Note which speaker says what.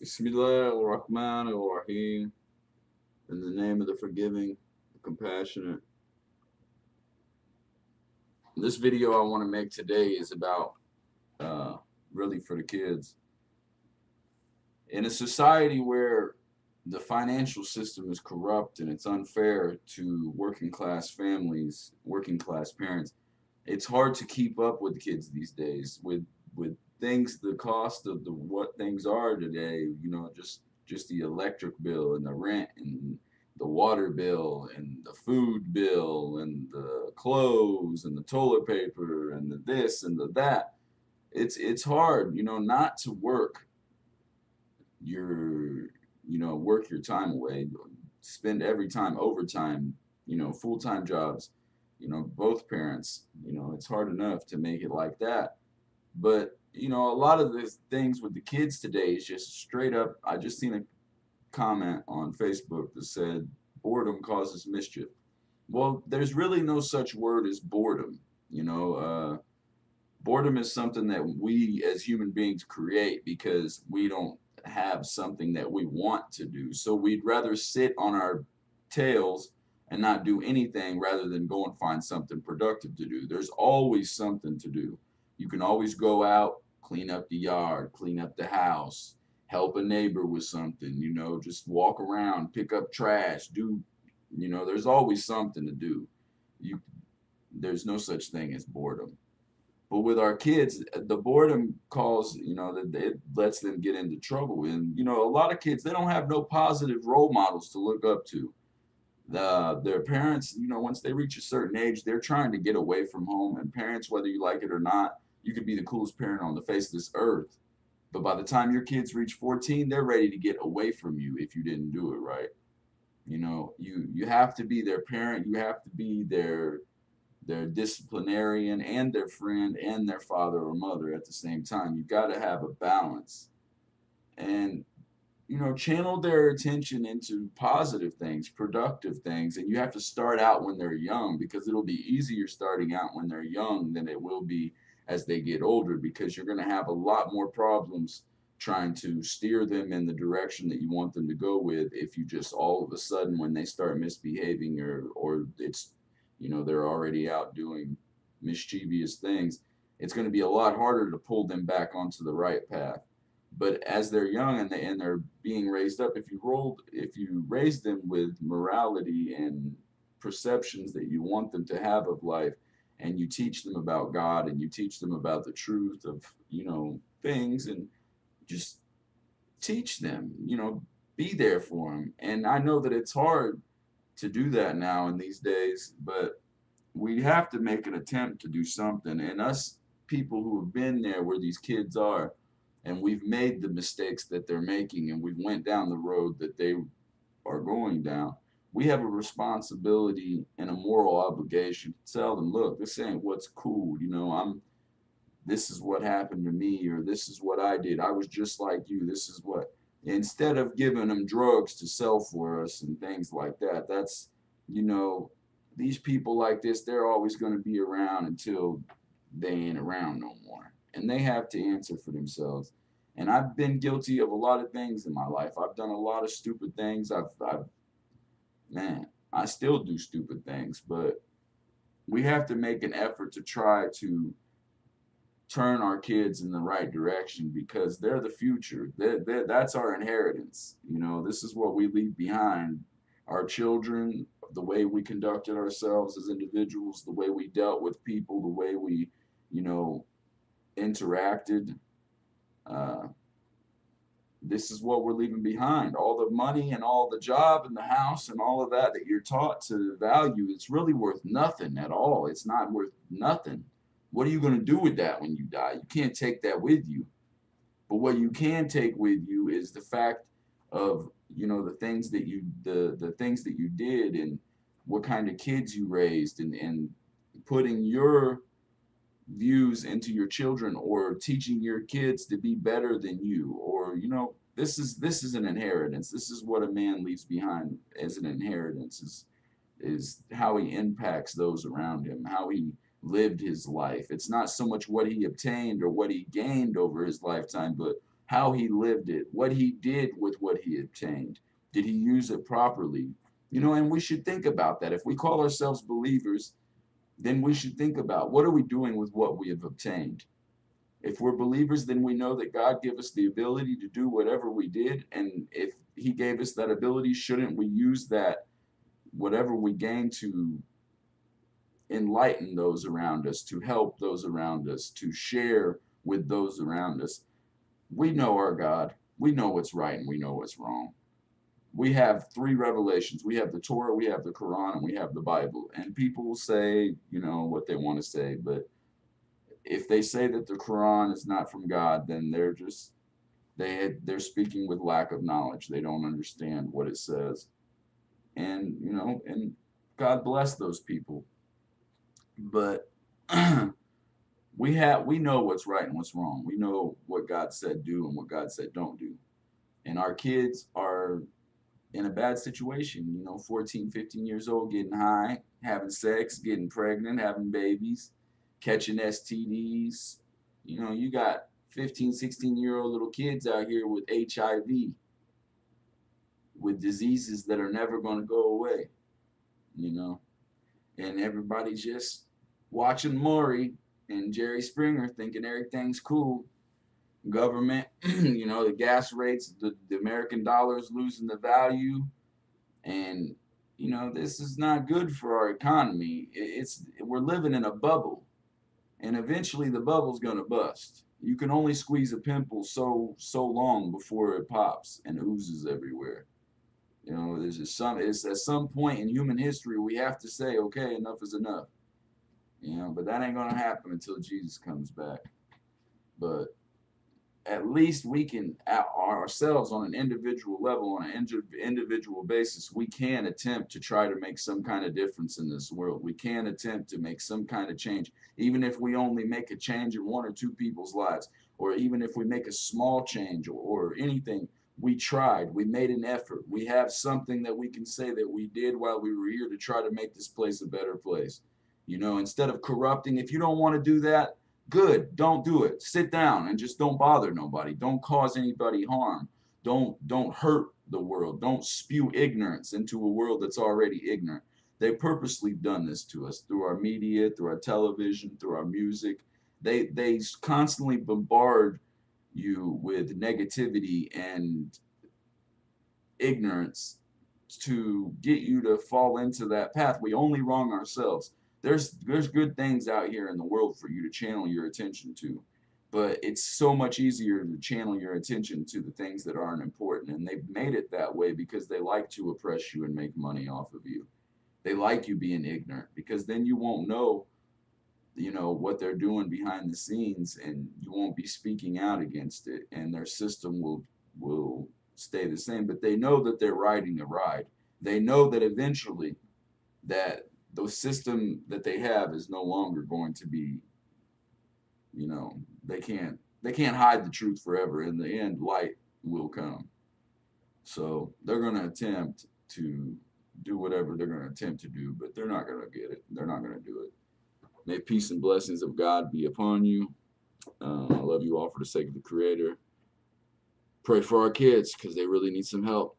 Speaker 1: Bismillahirrahmanirrahim. In the name of the forgiving, the compassionate. This video I want to make today is about uh, really for the kids. In a society where the financial system is corrupt and it's unfair to working class families, working class parents, it's hard to keep up with kids these days with things, the cost of the what things are today, just the electric bill and the rent and the water bill and the food bill and the clothes and the toilet paper and the this and the that. It's hard, not to your work your time away, spend every time overtime, full-time jobs, both parents, it's hard enough to make it like that. But a lot of the things with the kids today is just straight up. I just seen a comment on Facebook that said boredom causes mischief. Well, there's really no such word as boredom. Boredom is something that we as human beings create because we don't have something that we want to do. So we'd rather sit on our tails and not do anything rather than go and find something productive to do. There's always something to do. You can always go out, clean up the yard, clean up the house, help a neighbor with something, just walk around, pick up trash, there's always something to do. You There's no such thing as boredom. But with our kids, the boredom calls, that it lets them get into trouble. And, a lot of kids, they don't have no positive role models to look up to. Their parents, once they reach a certain age, they're trying to get away from home. And parents, whether you like it or not, you could be the coolest parent on the face of this earth. But by the time your kids reach 14, they're ready to get away from you if you didn't do it right. You have to be their parent. You have to be their disciplinarian and their friend and their father or mother at the same time. You got to have a balance and channel their attention into positive things, productive things. And you have to start out when they're young because it'll be easier starting out when they're young than it will be as they get older because you're going to have a lot more problems trying to steer them in the direction that you want them to go with if you just all of a sudden when they start misbehaving or it's they're already out doing mischievous things, it's going to be a lot harder to pull them back onto the right path. But as they're young and they're being raised up, if you raise them with morality and perceptions that you want them to have of life, and you teach them about God and you teach them about the truth of things, and just teach them, be there for them. And I know that it's hard to do that now in these days, but we have to make an attempt to do something. And us people who have been there where these kids are, and we've made the mistakes that they're making, and we've went down the road that they are going down, we have a responsibility and a moral obligation to tell them, look, this ain't what's cool. This is what happened to me, or this is what I did. I was just like you. This is what, instead of giving them drugs to sell for us and things like that, that's, you know, these people like this, they're always going to be around until they ain't around no more. And they have to answer for themselves. And I've been guilty of a lot of things in my life. I've done a lot of stupid things. Man, I still do stupid things, but we have to make an effort to try to turn our kids in the right direction because they're the future. That's our inheritance. This is what we leave behind. Our children, the way we conducted ourselves as individuals, the way we dealt with people, the way we, you know, interacted. Uh, this is what we're leaving behind. All the money and all the job and the house and all of that you're taught to value, it's really worth nothing at all. It's not worth nothing. What are you going to do with that when you die? You can't take that with you. But what you can take with you is the fact of, the things that the things that you did and what kind of kids you raised, and putting your views into your children, or teaching your kids to be better than you, or this is an inheritance. This is what a man leaves behind as an inheritance, is how he impacts those around him, how he lived his life. It's not so much what he obtained or what he gained over his lifetime, but how he lived it, what he did with what he obtained. Did he use it properly? You know, and we should think about that. If we call ourselves believers, then we should think about what are we doing with what we have obtained. If we're believers, then we know that God gave us the ability to do whatever we did. And if he gave us that ability, shouldn't we use that, whatever we gain, to enlighten those around us, to help those around us, to share with those around us? We know our God. We know what's right and we know what's wrong. We have three revelations. We have the Torah, we have the Quran, and we have the Bible. And people will say, you know, what they want to say, but if they say that the Quran is not from God, then they're speaking with lack of knowledge. They don't understand what it says. And, you know, and God bless those people. But we know what's right and what's wrong. We know what God said do and what God said don't do. And our kids are in a bad situation, you know, 14, 15 years old, getting high, having sex, getting pregnant, having babies, catching STDs. You know, you got 15, 16-year-old little kids out here with HIV, with diseases that are never going to go away, you know. And everybody's just watching Maury and Jerry Springer thinking everything's cool. Government, you know, the gas rates, the American dollar is losing the value. And, you know, this is not good for our economy. We're living in a bubble. And eventually the bubble's going to bust. You can only squeeze a pimple so long before it pops and oozes everywhere. You know, it's at some point in human history we have to say, okay, enough is enough. You know, but that ain't gonna happen until Jesus comes back. But at least we can, ourselves, on an individual level, on an individual basis, we can attempt to try to make some kind of difference in this world. We can attempt to make some kind of change, even if we only make a change in one or two people's lives, or even if we make a small change, or anything. We tried, we made an effort, we have something that we can say that we did while we were here to try to make this place a better place. You know, instead of corrupting, if you don't want to do that, good, don't do it. Sit down and just don't bother nobody. Don't cause anybody harm. Don't hurt the world. Don't spew ignorance into a world that's already ignorant. They purposely done this to us through our media, through our television, through our music. They constantly bombard you with negativity and ignorance to get you to fall into that path. We only wrong ourselves. There's good things out here in the world for you to channel your attention to, but it's so much easier to channel your attention to the things that aren't important. And they've made it that way because they like to oppress you and make money off of you. They like you being ignorant because then you won't know, you know, what they're doing behind the scenes, and you won't be speaking out against it, and their system will stay the same. But they know that they're riding a ride. They know that eventually that the system that they have is no longer going to be, you know, they can't hide the truth forever. In the end, light will come. So they're going to attempt to do whatever they're going to attempt to do, but they're not going to get it. They're not going to do it. May peace and blessings of God be upon you. I love you all for the sake of the Creator. Pray for our kids because they really need some help.